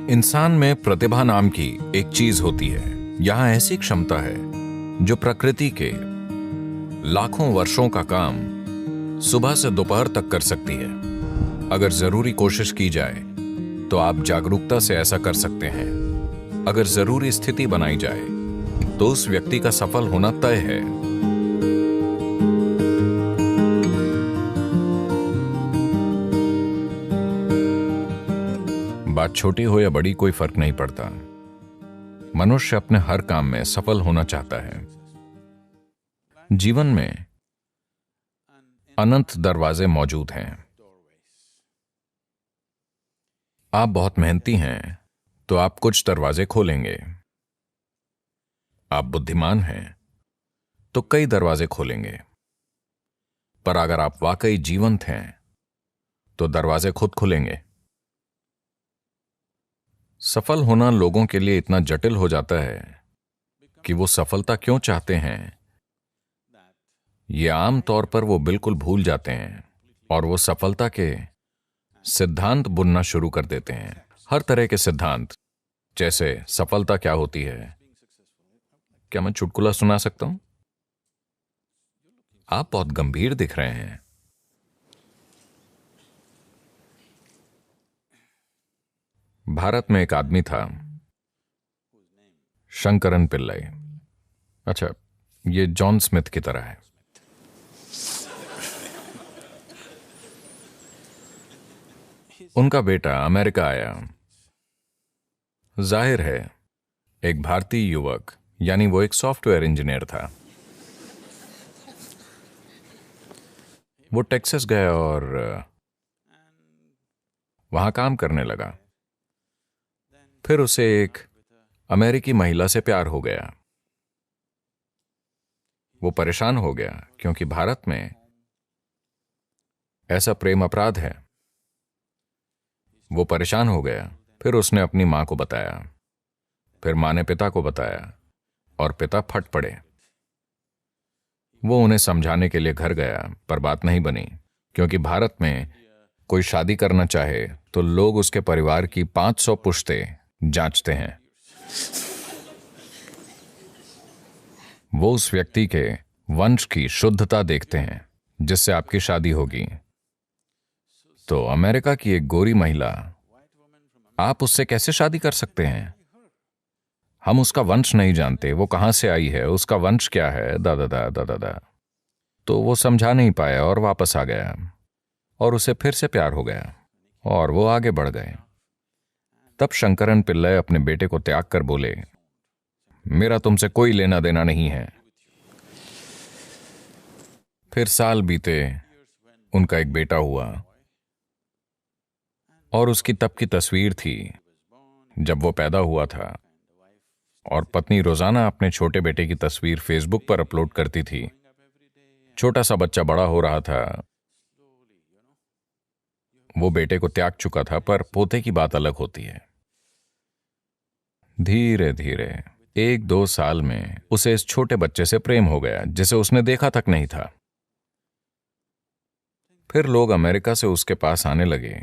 इंसान में प्रतिभा नाम की एक चीज होती है। यहां ऐसी क्षमता है जो प्रकृति के लाखों वर्षों का काम सुबह से दोपहर तक कर सकती है। अगर जरूरी कोशिश की जाए तो आप जागरूकता से ऐसा कर सकते हैं। अगर जरूरी स्थिति बनाई जाए तो उस व्यक्ति का सफल होना तय है। बात छोटी हो या बड़ी कोई फर्क नहीं पड़ता। मनुष्य अपने हर काम में सफल होना चाहता है। जीवन में अनंत दरवाजे मौजूद हैं। आप बहुत मेहनती हैं तो आप कुछ दरवाजे खोलेंगे। आप बुद्धिमान हैं तो कई दरवाजे खोलेंगे। पर अगर आप वाकई जीवंत हैं तो दरवाजे खुद खुलेंगे। सफल होना लोगों के लिए इतना जटिल हो जाता है कि वो सफलता क्यों चाहते हैं ये आम तौर पर वो बिल्कुल भूल जाते हैं और वो सफलता के सिद्धांत बुनना शुरू कर देते हैं। हर तरह के सिद्धांत, जैसे सफलता क्या होती है। क्या मैं चुटकुला सुना सकता हूं? आप बहुत गंभीर दिख रहे हैं। भारत में एक आदमी था, शंकरन पिल्लई। अच्छा, ये जॉन स्मिथ की तरह है। उनका बेटा अमेरिका आया। जाहिर है एक भारतीय युवक, यानी वो एक सॉफ्टवेयर इंजीनियर था। वो टेक्सास गया और वहां काम करने लगा। फिर उसे एक अमेरिकी महिला से प्यार हो गया। वो परेशान हो गया क्योंकि भारत में ऐसा प्रेम अपराध है। वो परेशान हो गया। फिर उसने अपनी मां को बताया। फिर मां ने पिता को बताया और पिता फट पड़े। वो उन्हें समझाने के लिए घर गया, पर बात नहीं बनी, क्योंकि भारत में कोई शादी करना चाहे तो लोग उसके परिवार की 500 पुश्तें जांचते हैं। वो उस व्यक्ति के वंश की शुद्धता देखते हैं जिससे आपकी शादी होगी। तो अमेरिका की एक गोरी महिला, आप उससे कैसे शादी कर सकते हैं? हम उसका वंश नहीं जानते, वो कहां से आई है, उसका वंश क्या है, दादा दादा। तो वो समझा नहीं पाया और वापस आ गया और उसे फिर से प्यार हो गया और वो आगे बढ़ गए। तब शंकरन पिल्लई अपने बेटे को त्याग कर बोले, मेरा तुमसे कोई लेना देना नहीं है। फिर साल बीते, उनका एक बेटा हुआ और उसकी तब की तस्वीर थी जब वो पैदा हुआ था, और पत्नी रोजाना अपने छोटे बेटे की तस्वीर फेसबुक पर अपलोड करती थी। छोटा सा बच्चा बड़ा हो रहा था। वो बेटे को त्याग चुका था, पर पोते की बात अलग होती है। धीरे धीरे 1-2 साल में उसे इस छोटे बच्चे से प्रेम हो गया जिसे उसने देखा तक नहीं था। फिर लोग अमेरिका से उसके पास आने लगे,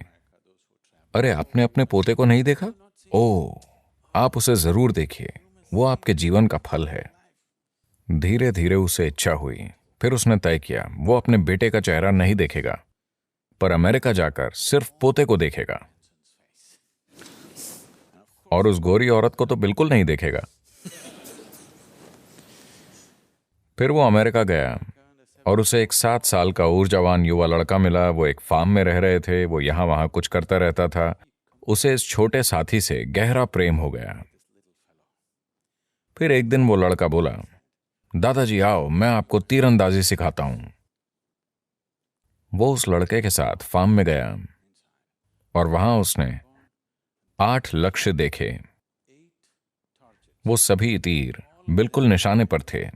अरे आपने अपने पोते को नहीं देखा? ओह, आप उसे जरूर देखिए, वो आपके जीवन का फल है। धीरे धीरे उसे इच्छा हुई। फिर उसने तय किया वो अपने बेटे का चेहरा नहीं देखेगा, पर अमेरिका जाकर सिर्फ पोते को देखेगा। और उस गोरी औरत को तो बिल्कुल नहीं देखेगा। फिर वो अमेरिका गया और उसे एक 7 साल का ऊर्जावान युवा लड़का मिला। वो एक फार्म में रह रहे थे। वो यहां वहां कुछ करता रहता था। उसे इस छोटे साथी से गहरा प्रेम हो गया। फिर एक दिन वो लड़का बोला, दादाजी आओ, मैं आपको तीरंदाजी सिखाता हूं। वो उस लड़के के साथ फार्म में गया और वहां उसने 8 लक्ष्य देखे। वो सभी तीर बिल्कुल निशाने पर थे।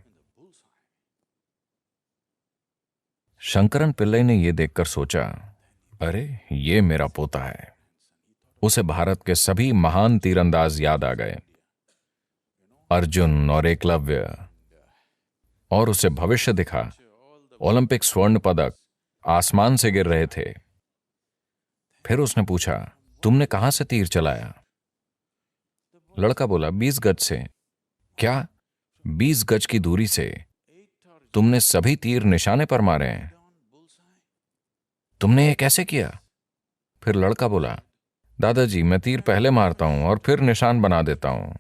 शंकरन पिल्लई ने यह देखकर सोचा, अरे ये मेरा पोता है। उसे भारत के सभी महान तीरंदाज याद आ गए, अर्जुन और एकलव्य, और उसे भविष्य दिखा। ओलंपिक स्वर्ण पदक आसमान से गिर रहे थे। फिर उसने पूछा, तुमने कहां से तीर चलाया? लड़का बोला, 20 गज से। क्या? 20 गज की दूरी से तुमने सभी तीर निशाने पर मारे हैं? तुमने ये कैसे किया? फिर लड़का बोला, दादाजी, मैं तीर पहले मारता हूं और फिर निशान बना देता हूं।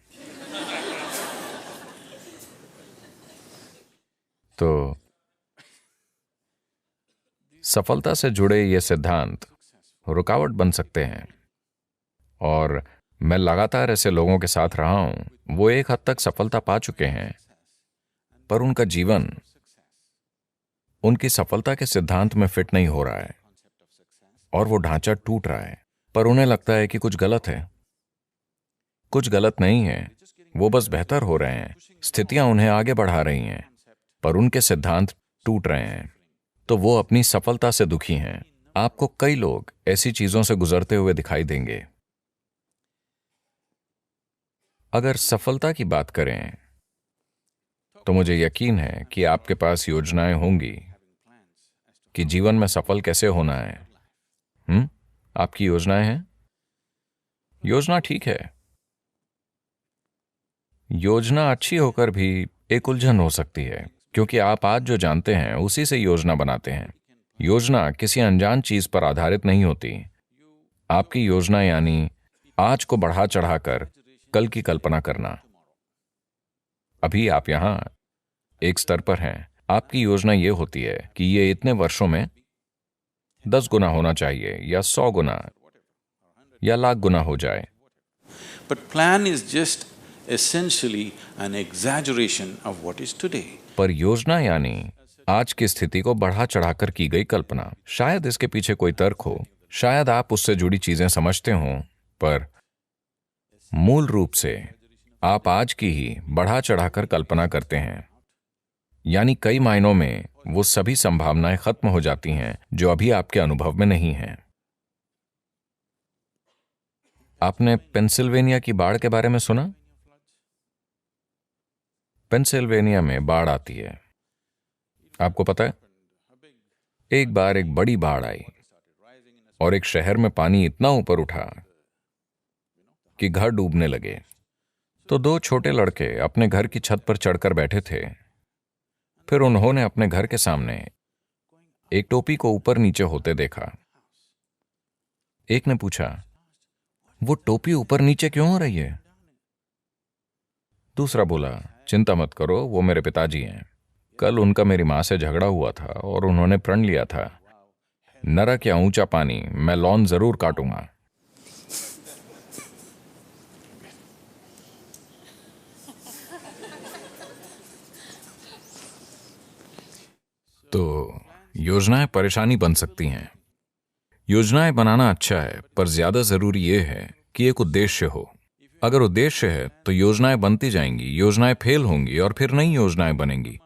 तो सफलता से जुड़े ये सिद्धांत रुकावट बन सकते हैं, और मैं लगातार ऐसे लोगों के साथ रहा हूं, वो एक हद तक सफलता पा चुके हैं, पर उनका जीवन उनकी सफलता के सिद्धांत में फिट नहीं हो रहा है और वो ढांचा टूट रहा है, पर उन्हें लगता है कि कुछ गलत है। कुछ गलत नहीं है, वो बस बेहतर हो रहे हैं, स्थितियां उन्हें आगे बढ़ा रही हैं, पर उनके सिद्धांत टूट रहे हैं, तो वो अपनी सफलता से दुखी हैं। आपको कई लोग ऐसी चीजों से गुजरते हुए दिखाई देंगे। अगर सफलता की बात करें तो मुझे यकीन है कि आपके पास योजनाएं होंगी कि जीवन में सफल कैसे होना है। आपकी योजनाएं हैं? योजना ठीक है। योजना अच्छी होकर भी एक उलझन हो सकती है, क्योंकि आप आज जो जानते हैं उसी से योजना बनाते हैं। योजना किसी अनजान चीज पर आधारित नहीं होती। आपकी योजना यानी आज को बढ़ा चढ़ाकर कल की कल्पना करना। अभी आप यहां एक स्तर पर हैं। आपकी योजना यह होती है कि ये इतने वर्षों में 10 गुना होना चाहिए, या 100 गुना, या लाख गुना हो जाए। But plan is just essentially an exaggeration of what is today. पर योजना यानी आज की स्थिति को बढ़ा चढ़ाकर की गई कल्पना। शायद इसके पीछे कोई तर्क हो, शायद आप उससे जुड़ी चीजें समझते हों, पर मूल रूप से आप आज की ही बढ़ा चढ़ाकर कल्पना करते हैं। यानी कई मायनों में वो सभी संभावनाएं खत्म हो जाती हैं जो अभी आपके अनुभव में नहीं हैं। आपने पेंसिल्वेनिया की बाढ़ के बारे में सुना? पेंसिल्वेनिया में बाढ़ आती है। आपको पता है, एक बार एक बड़ी बाढ़ आई और एक शहर में पानी इतना ऊपर उठा कि घर डूबने लगे। तो 2 छोटे लड़के अपने घर की छत पर चढ़कर बैठे थे। फिर उन्होंने अपने घर के सामने एक टोपी को ऊपर नीचे होते देखा। एक ने पूछा, वो टोपी ऊपर नीचे क्यों हो रही है? दूसरा बोला, चिंता मत करो, वो मेरे पिताजी हैं। कल उनका मेरी मां से झगड़ा हुआ था और उन्होंने प्रण लिया था, नरक या ऊंचा पानी, मैं लॉन जरूर काटूंगा। तो योजनाएं परेशानी बन सकती हैं। योजनाएं बनाना अच्छा है, पर ज्यादा जरूरी यह है कि एक उद्देश्य हो। अगर उद्देश्य है तो योजनाएं बनती जाएंगी, योजनाएं फेल होंगी और फिर नई योजनाएं बनेंगी।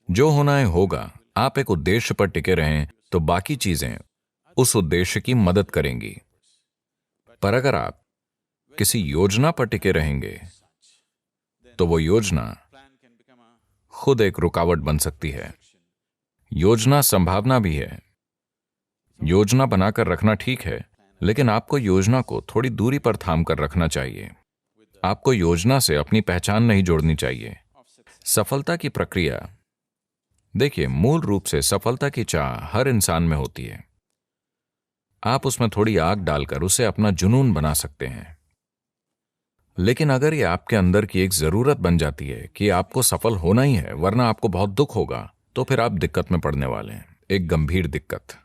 जो होना है होगा। आप एक उद्देश्य पर टिके रहें तो बाकी चीजें उस उद्देश्य की मदद करेंगी। पर अगर आप किसी योजना पर टिके रहेंगे तो वो योजना खुद एक रुकावट बन सकती है। योजना संभावना भी है। योजना बनाकर रखना ठीक है, लेकिन आपको योजना को थोड़ी दूरी पर थाम कर रखना चाहिए। आपको योजना से अपनी पहचान नहीं जोड़नी चाहिए। सफलता की प्रक्रिया, देखिए, मूल रूप से सफलता की चाह हर इंसान में होती है। आप उसमें थोड़ी आग डालकर उसे अपना जुनून बना सकते हैं। लेकिन अगर ये आपके अंदर की एक जरूरत बन जाती है कि आपको सफल होना ही है वरना आपको बहुत दुख होगा, तो फिर आप दिक्कत में पड़ने वाले हैं, एक गंभीर दिक्कत।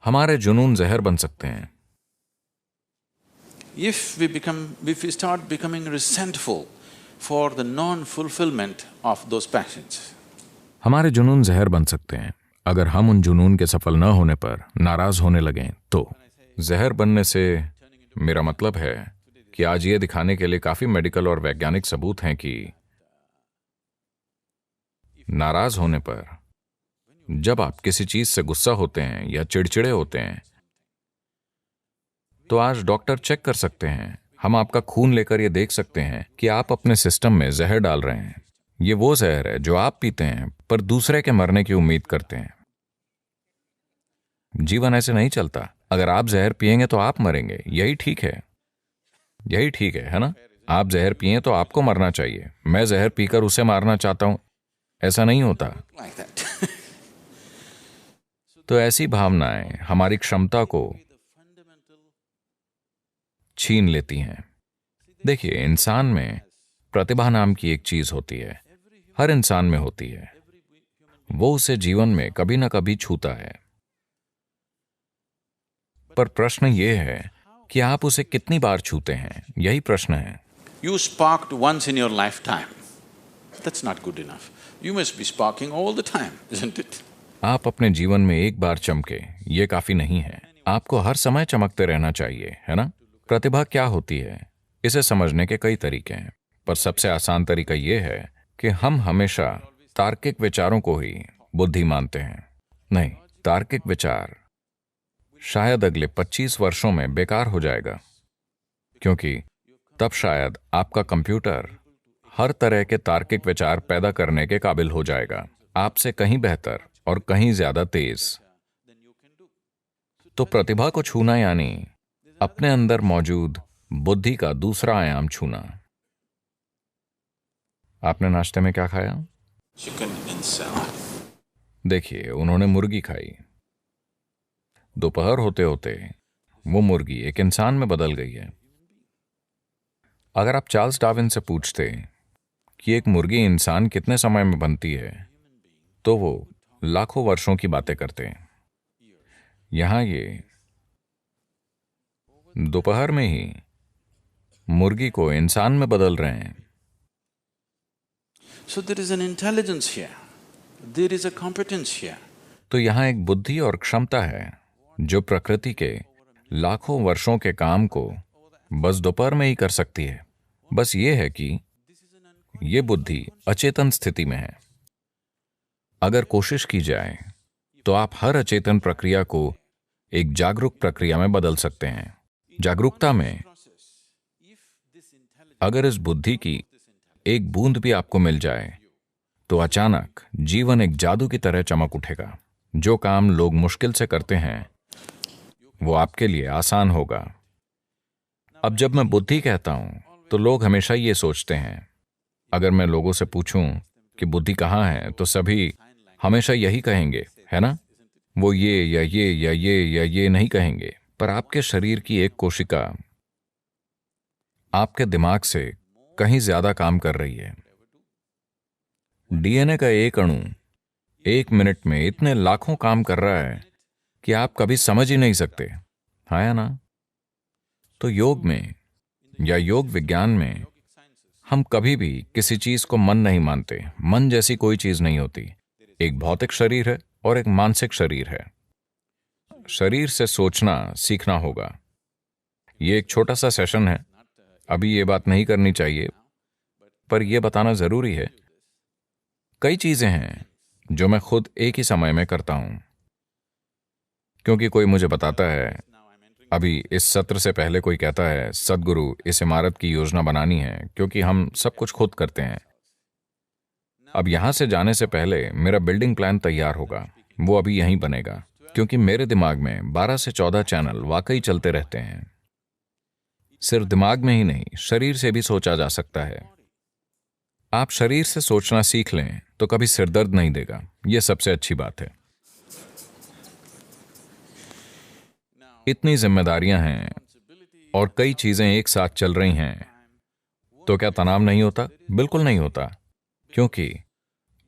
हमारे जुनून जहर बन सकते हैं। If we start becoming resentful for the non-fulfillment of those passions, हमारे जुनून जहर बन सकते हैं अगर हम उन जुनून के सफल न होने पर नाराज होने लगें। तो जहर बनने से मेरा मतलब है कि आज ये दिखाने के लिए काफी मेडिकल और वैज्ञानिक सबूत हैं कि नाराज होने पर, जब आप किसी चीज से गुस्सा होते हैं या चिड़चिड़े होते हैं, तो आज डॉक्टर चेक कर सकते हैं। हम आपका खून लेकर यह देख सकते हैं कि आप अपने सिस्टम में जहर डाल रहे हैं। ये वो जहर है जो आप पीते हैं पर दूसरे के मरने की उम्मीद करते हैं। जीवन ऐसे नहीं चलता। अगर आप जहर पिएंगे तो आप मरेंगे, यही ठीक है, यही ठीक है ना? आप जहर पिए तो आपको मरना चाहिए, मैं जहर पीकर उसे मारना चाहता हूं, ऐसा नहीं होता। like that. तो ऐसी भावनाएं हमारी क्षमता को छीन लेती हैं। देखिए, इंसान में प्रतिभा नाम की एक चीज होती है, हर इंसान में होती है, वो उसे जीवन में कभी ना कभी छूता है। पर प्रश्न ये है कि आप उसे कितनी बार छूते हैं, यही प्रश्न है। You sparked once in your lifetime. That's not good enough. You must be sparking all the time, isn't it? आप अपने जीवन में एक बार चमके, ये काफी नहीं है, आपको हर समय चमकते रहना चाहिए, है ना? प्रतिभा क्या होती है, इसे समझने के कई तरीके हैं, पर सबसे आसान तरीका यह है कि हम हमेशा तार्किक विचारों को ही बुद्धि मानते हैं। नहीं, तार्किक विचार शायद अगले 25 वर्षों में बेकार हो जाएगा, क्योंकि तब शायद आपका कंप्यूटर हर तरह के तार्किक विचार पैदा करने के काबिल हो जाएगा, आपसे कहीं बेहतर और कहीं ज्यादा तेज। तो प्रतिभा को छूना यानी अपने अंदर मौजूद बुद्धि का दूसरा आयाम छूना। आपने नाश्ते में क्या खाया? Chicken and salad. देखिए, उन्होंने मुर्गी खाई। दोपहर होते होते वो मुर्गी एक इंसान में बदल गई है। अगर आप चार्ल्स डार्विन से पूछते कि एक मुर्गी इंसान कितने समय में बनती है, तो वो लाखों वर्षों की बातें करते हैं। यहां ये दोपहर में ही मुर्गी को इंसान में बदल रहे हैं। So there is an intelligence here. There is a competence here. तो यहां एक बुद्धि और क्षमता है जो प्रकृति के लाखों वर्षों के काम को बस दोपहर में ही कर सकती है। बस ये है कि ये बुद्धि अचेतन स्थिति में है। अगर कोशिश की जाए तो आप हर अचेतन प्रक्रिया को एक जागरूक प्रक्रिया में बदल सकते हैं। जागरूकता में अगर इस बुद्धि की एक बूंद भी आपको मिल जाए तो अचानक जीवन एक जादू की तरह चमक उठेगा। जो काम लोग मुश्किल से करते हैं वो आपके लिए आसान होगा। अब जब मैं बुद्धि कहता हूं तो लोग हमेशा ये सोचते हैं, अगर मैं लोगों से पूछूं कि बुद्धि कहाँ है तो सभी हमेशा यही कहेंगे, है ना? वो ये या ये या ये या ये नहीं कहेंगे। पर आपके शरीर की एक कोशिका आपके दिमाग से कहीं ज्यादा काम कर रही है। डीएनए का एक अणु 1 मिनट में इतने लाखों काम कर रहा है कि आप कभी समझ ही नहीं सकते, है या ना? तो योग में या योग विज्ञान में हम कभी भी किसी चीज को मन नहीं मानते। मन जैसी कोई चीज नहीं होती। एक भौतिक शरीर है और एक मानसिक शरीर है। शरीर से सोचना सीखना होगा। ये एक छोटा सा सेशन है, अभी ये बात नहीं करनी चाहिए, पर यह बताना जरूरी है। कई चीजें हैं जो मैं खुद एक ही समय में करता हूं, क्योंकि कोई मुझे बताता है, अभी इस सत्र से पहले कोई कहता है, सद्गुरु इस इमारत की योजना बनानी है, क्योंकि हम सब कुछ खुद करते हैं। अब यहां से जाने से पहले मेरा बिल्डिंग प्लान तैयार होगा, वो अभी यहीं बनेगा, क्योंकि मेरे दिमाग में 12 से 14 चैनल वाकई चलते रहते हैं। सिर्फ दिमाग में ही नहीं, शरीर से भी सोचा जा सकता है। आप शरीर से सोचना सीख लें तो कभी सिरदर्द नहीं देगा, यह सबसे अच्छी बात है। इतनी जिम्मेदारियां हैं और कई चीजें एक साथ चल रही हैं, तो क्या तनाव नहीं होता? बिल्कुल नहीं होता, क्योंकि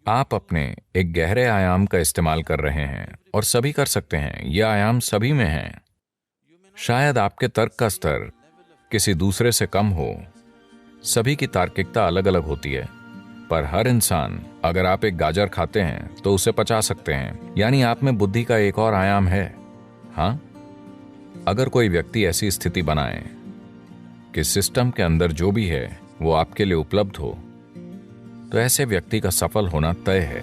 आप अपने एक गहरे आयाम का इस्तेमाल कर रहे हैं और सभी कर सकते हैं। यह आयाम सभी में है। शायद आपके तर्क का स्तर किसी दूसरे से कम हो, सभी की तार्किकता अलग अलग होती है, पर हर इंसान, अगर आप एक गाजर खाते हैं तो उसे पचा सकते हैं, यानी आप में बुद्धि का एक और आयाम है। हाँ, अगर कोई व्यक्ति ऐसी स्थिति बनाए कि सिस्टम के अंदर जो भी है वो आपके लिए उपलब्ध हो, तो ऐसे व्यक्ति का सफल होना तय है।